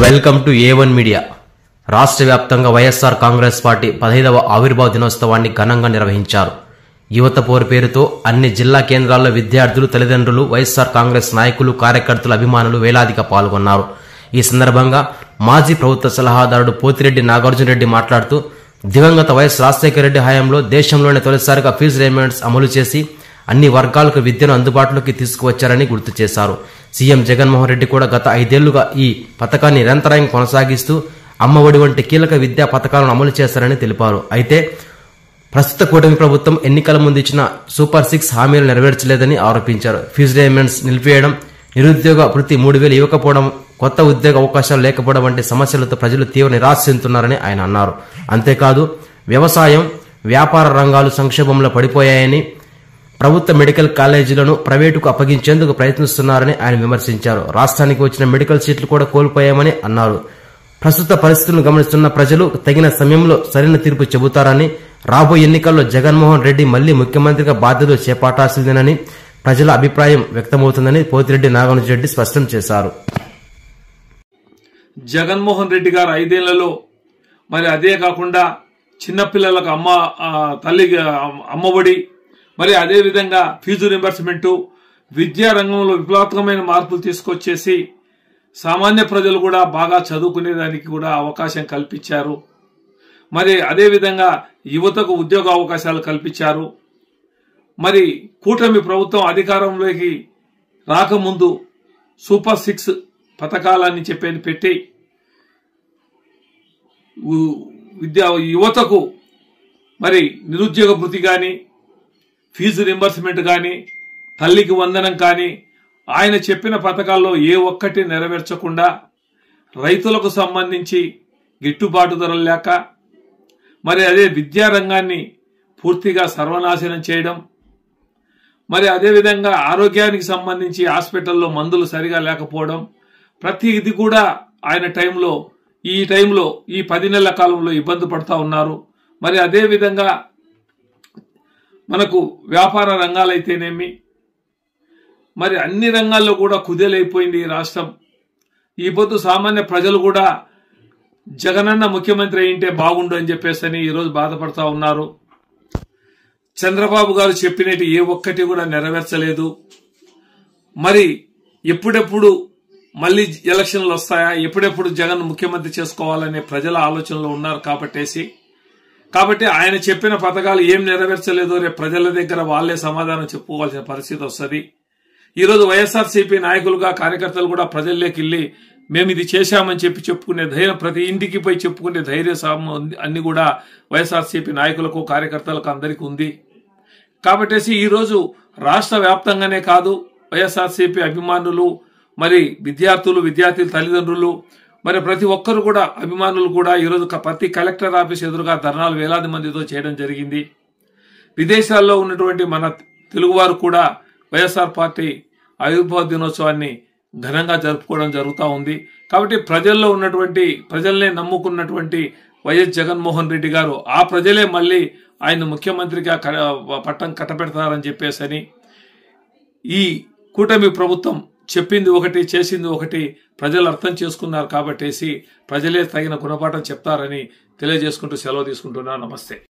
Welcome to A1 media. రాష్ట్ర వ్యాప్తంగా YSR Congress party 15వ ఆవిర్భావ దినోత్సవాన్ని ఘనంగా నిర్వహించారు. యువత పోరు పేరుతో అన్ని జిల్లా కేంద్రాల్లో విద్యార్థులు, తల్లిదండ్రులు, వైఎస్ఆర్ కాంగ్రెస్ నాయకులు, కార్యకర్తలు, అభిమానులు వేలాదిగా పాల్గొన్నారు. ఈ సందర్భంగా మాజీ ప్రభుత్వ సలహాదారుడు పోతిరెడ్డి నాగార్జునరెడ్డి మాట్లాడుతూ, దివంగత వైఎస్ రాజశేఖర రెడ్డి హయాంలో దేశంలోనే తొలిసారిగా ఫీజు రియంబర్స్మెంట్స్ అమలు చేసి అన్ని వర్గాలకు విద్యను అందుబాటులోకి తీసుకువచ్చారని గుర్తు చేశారు. సీఎం జగన్మోహన్ రెడ్డి కూడా గత 5 ఏళ్లుగా ఈ పథకాన్ని నిరంతరంగా కొనసాగిస్తూ అమ్మఒడి వంటి కీలక విద్యా పథకాలను అమలు చేశారని తెలిపారు. అయితే ప్రస్తుత కూటమి ప్రభుత్వం ఎన్నికల ముందు ఇచ్చిన సూపర్ 6 హామీలు నెరవేర్చలేదని ఆరోపించారు. ఫీజు రియంబర్స్మెంట్స్ నిలిపివేయడం, నిరుద్యోగ వృత్తి 3000 ఇవ్వకపోవడం, కొత్త ఉద్యోగ అవకాశాలు లేకపోవడం వంటి సమస్యలతో ప్రజలు తీవ్ర నిరాశ చెందుతున్నారని ఆయన అన్నారు. అంతేకాదు వ్యవసాయం, వ్యాపార రంగాలు సంక్షోభంలో పడిపోయాయని, ప్రభుత్వ మెడికల్ కాలేజీలను ప్రైవేటుకు అప్పగించేందుకు ప్రయత్నిస్తున్నారని ఆయన విమర్శించారు. రాష్ట్రానికి వచ్చిన మెడికల్ సీట్లు కూడా కోల్పోయామని అన్నారు. ప్రస్తుత పరిస్థితులను గమనిస్తున్న ప్రజలు తగిన సమయంలో సరైన తీర్పు చెబుతారని, రాబోయే ఎన్నికల్లో జగన్మోహన్ రెడ్డి మళ్లీ ముఖ్యమంత్రిగా బాధ్యతలు చేపట్టాల్సిందేనని ప్రజల అభిప్రాయం వ్యక్తమవుతుందని పోతిరెడ్డి నాగార్జునరెడ్డి స్పష్టం చేశారు. జగన్మోహన్ రెడ్డి గారు 5 ఏళ్లలో మరి అదే కాకుండా చిన్నపిల్లలకు తల్లికి అమ్మఒడి, మరి అదే విధంగా ఫీజు రింబర్స్మెంట్, విద్యా రంగంలో విప్లవాత్మకమైన మార్పులు తీసుకొచ్చేసి సామాన్య ప్రజలు కూడా బాగా చదువుకునేదానికి కూడా అవకాశం కల్పించారు. మరి అదే విధంగా యువతకు ఉద్యోగ అవకాశాలు కల్పించారు. మరి కూటమి ప్రభుత్వం అధికారంలోకి రాకముందు సూపర్ 6 పథకాలని పెట్టి యువతకు మరి నిరుద్యోగ భృతి కానీ, ఫీజు రింబర్స్మెంట్ కానీ, తల్లికి వందనం కానీ, ఆయన చెప్పిన పథకాల్లో ఏ ఒక్కటి నెరవేర్చకుండా రైతులకు సంబంధించి గిట్టుబాటు ధరలు లేక, మరి అదే విద్యారంగాన్ని పూర్తిగా సర్వనాశనం చేయడం, మరి అదేవిధంగా ఆరోగ్యానికి సంబంధించి హాస్పిటల్లో మందులు సరిగా లేకపోవడం, ప్రతిది కూడా ఆయన ఈ టైంలో ఈ 10 నెలల కాలంలో ఇబ్బంది పడుతూ ఉన్నారు. మరి అదేవిధంగా మనకు వ్యాపార రంగాలైతేనేమి, మరి అన్ని రంగాల్లో కూడా కుదేలైపోయింది ఈ రాష్ట్రం. ఈ పొద్దు సామాన్య ప్రజలు కూడా జగనన్న ముఖ్యమంత్రి అయింటే బాగుండు అని చెప్పేసి ఈరోజు బాధపడతా ఉన్నారు. చంద్రబాబు గారు చెప్పినట్టు ఏ ఒక్కటి కూడా నెరవేర్చలేదు. మరి ఎప్పుడెప్పుడు మళ్ళీ ఎలక్షన్లు వస్తాయా, ఎప్పుడెప్పుడు జగన్ ముఖ్యమంత్రి చేసుకోవాలనే ప్రజల ఆలోచనలో ఉన్నారు. కాబట్టి ఆయన చెప్పిన పథకాలు ఏం నెరవేర్చలేదో రేపు ప్రజల దగ్గర వాళ్లే సమాధానం చెప్పుకోవాల్సిన పరిస్థితి వస్తుంది. ఈరోజు వైఎస్ఆర్సీపీ నాయకులుగా కార్యకర్తలు కూడా ప్రజల్లోకి వెళ్లి మేము ఇది చేశామని చెప్పుకునే ధైర్యం, ప్రతి ఇంటికి పోయి చెప్పుకునే ధైర్య అన్ని కూడా వైఎస్ఆర్సీపీ నాయకులకు, కార్యకర్తలకు అందరికీ ఉంది. కాబట్టి ఈరోజు రాష్ట్ర వ్యాప్తంగానే కాదు, వైఎస్ఆర్సీపీ అభిమానులు, మరి విద్యార్థుల తల్లిదండ్రులు, మరి ప్రతి ఒక్కరు కూడా అభిమానులు కూడా ఈరోజు ప్రతి కలెక్టర్ ఆఫీస్ ఎదురుగా ధర్నాలు వేలాది మందితో చేయడం జరిగింది. విదేశాల్లో ఉన్నటువంటి మన తెలుగువారు కూడా వైఎస్ఆర్ పార్టీ ఆవిర్భావ దినోత్సవాన్ని ఘనంగా జరుపుకోవడం జరుగుతూ ఉంది. కాబట్టి ప్రజల్నే నమ్ముకున్నటువంటి వైఎస్ జగన్మోహన్ రెడ్డి గారు ఆ ప్రజలే మళ్ళీ ఆయన ముఖ్యమంత్రిగా పట్టం కట్టబెడతారని చెప్పేసి ఈ కూటమి ప్రభుత్వం చెప్పింది ఒకటి, చేసింది ఒకటి ప్రజలు అర్థం చేసుకున్నారు. కాబట్టి ప్రజలే తగిన గుణపాఠం చెప్తారని తెలియజేసుకుంటూ సెలవు తీసుకుంటున్నాను. నమస్తే.